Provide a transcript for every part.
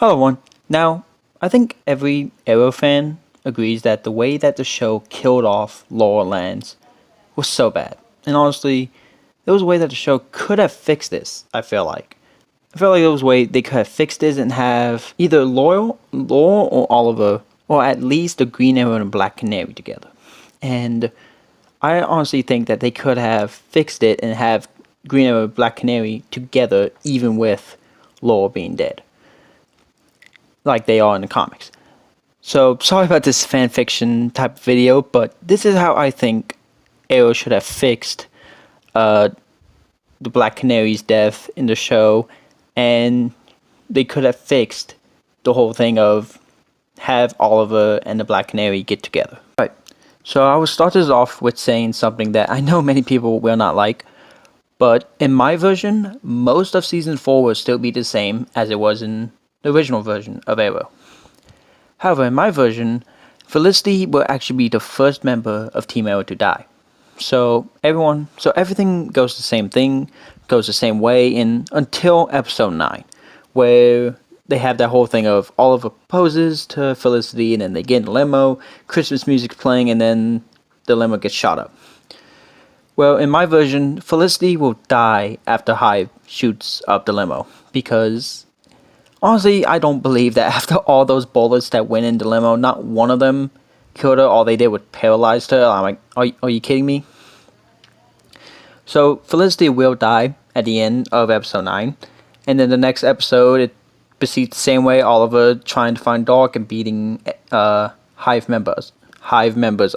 Hello, everyone. Now, I think every Arrow fan agrees that the way that the show killed off Laurel Lance was so bad. And honestly, there was a way that the show could have fixed this, I feel like. I feel like there was a way they could have fixed this and have either Laurel or Oliver, or at least the Green Arrow and Black Canary together. And I honestly think that they could have fixed it and have Green Arrow and Black Canary together even with Laurel being dead, like they are in the comics. So, sorry about this fanfiction type of video, but this is how I think Arrow should have fixed the Black Canary's death in the show, and they could have fixed the whole thing of have Oliver and the Black Canary get together. Right. So I will start this off with saying something that I know many people will not like, but in my version, most of Season 4 will still be the same as it was in the original version of Arrow. However, in my version, Felicity will actually be the first member of Team Arrow to die. So everything goes the same way until episode 9, where they have that whole thing of Oliver proposes to Felicity and then they get in a limo, Christmas music's playing, and then the limo gets shot up. Well, in my version, Felicity will die after Hive shoots up the limo, because honestly, I don't believe that after all those bullets that went in the limo, not one of them killed her. All they did was paralyze her. I'm like, are you kidding me? So Felicity will die at the end of episode 9, and then the next episode it proceeds the same way. Oliver trying to find Doc and beating Hive members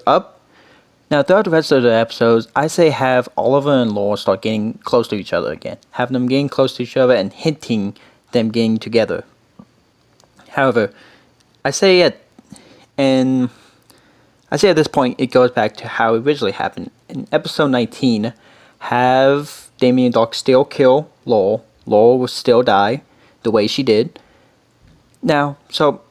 up. Now, throughout the rest of the episodes, I say have Oliver and Laurel start getting close to each other again. Have them getting close to each other and hinting them getting together. However, I say at this point it goes back to how it originally happened. In episode 19, have Damien and Doc still kill Laurel. Laurel will still die the way she did. Now, so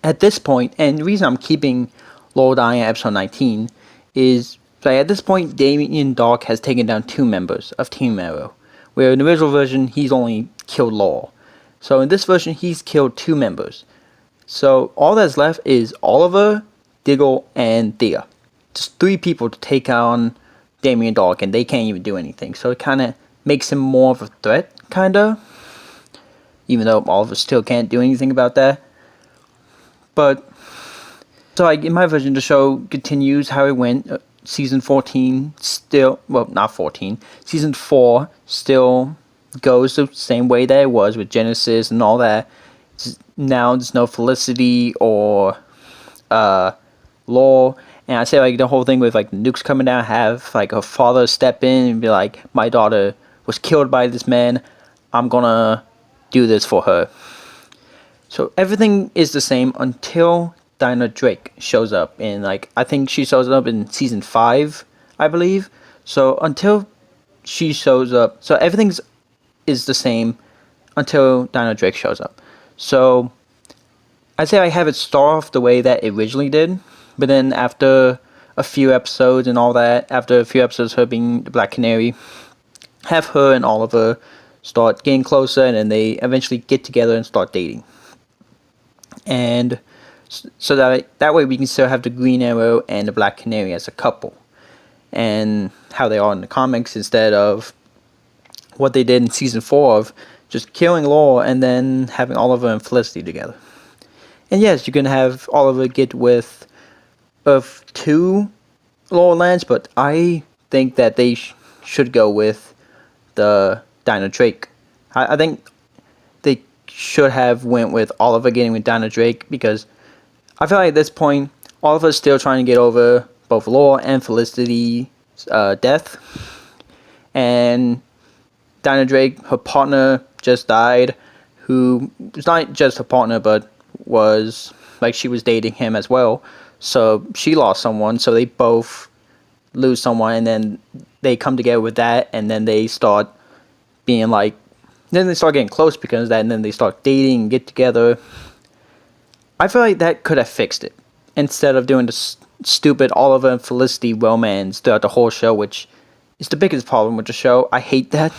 at this point, and the reason I'm keeping Laurel dying at episode 19 is that at this point Damien Doc has taken down 2 members of Team Arrow, where in the original version he's only killed Laurel. So in this version he's killed 2 members. So all that's left is Oliver, Diggle, and Thea. Just 3 people to take on Damien Doc, and they can't even do anything. So it kind of makes him more of a threat, kinda. Even though Oliver still can't do anything about that. But so like in my version, the show continues how it went. Season 14 still, well, not 14. Season 4 still goes the same way that it was with Genesis and all that. Now there's no Felicity or Laurel. And I say like the whole thing with like nukes coming down, have like her father step in and be like, my daughter was killed by this man. I'm gonna do this for her. So everything is the same until Dinah Drake shows up, and like I think she shows up in season 5, I believe. So until she shows up, so everything is the same until Dinah Drake shows up. So I'd say I have it start off the way that it originally did, but then after a few episodes and all that, after a few episodes of her being the Black Canary, have her and Oliver start getting closer, and then they eventually get together and start dating. And so that way we can still have the Green Arrow and the Black Canary as a couple, and how they are in the comics, instead of what they did in season 4 of just killing Laurel and then having Oliver and Felicity together. And yes, you can have Oliver get with Earth 2 Laurel Lance, but I think that they should go with the Dinah Drake. I think they should have went with Oliver getting with Dinah Drake, because I feel like at this point, Oliver's still trying to get over both Laurel and Felicity's death. And Dinah Drake, her partner, just died, who was not just her partner, but was, like, she was dating him as well. So she lost someone, so they both lose someone, and then they come together with that, and then they start being like, then they start getting close because of that, and then they start dating and get together. I feel like that could have fixed it, instead of doing the stupid Oliver and Felicity romance throughout the whole show, which is the biggest problem with the show. I hate that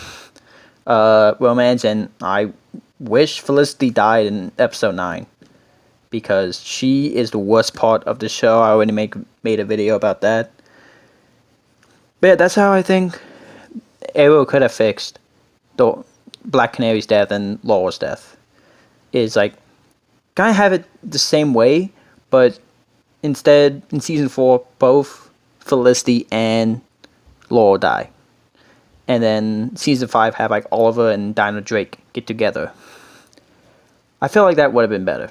romance, and I wish Felicity died in episode 9. Because she is the worst part of the show. I already made a video about that. But yeah, that's how I think Arrow could have fixed the Black Canary's death and Laura's death. Is like, kind of have it the same way, but instead, in season 4, both Felicity and Laura die. And then season 5 have like Oliver and Dino Drake get together. I feel like that would have been better.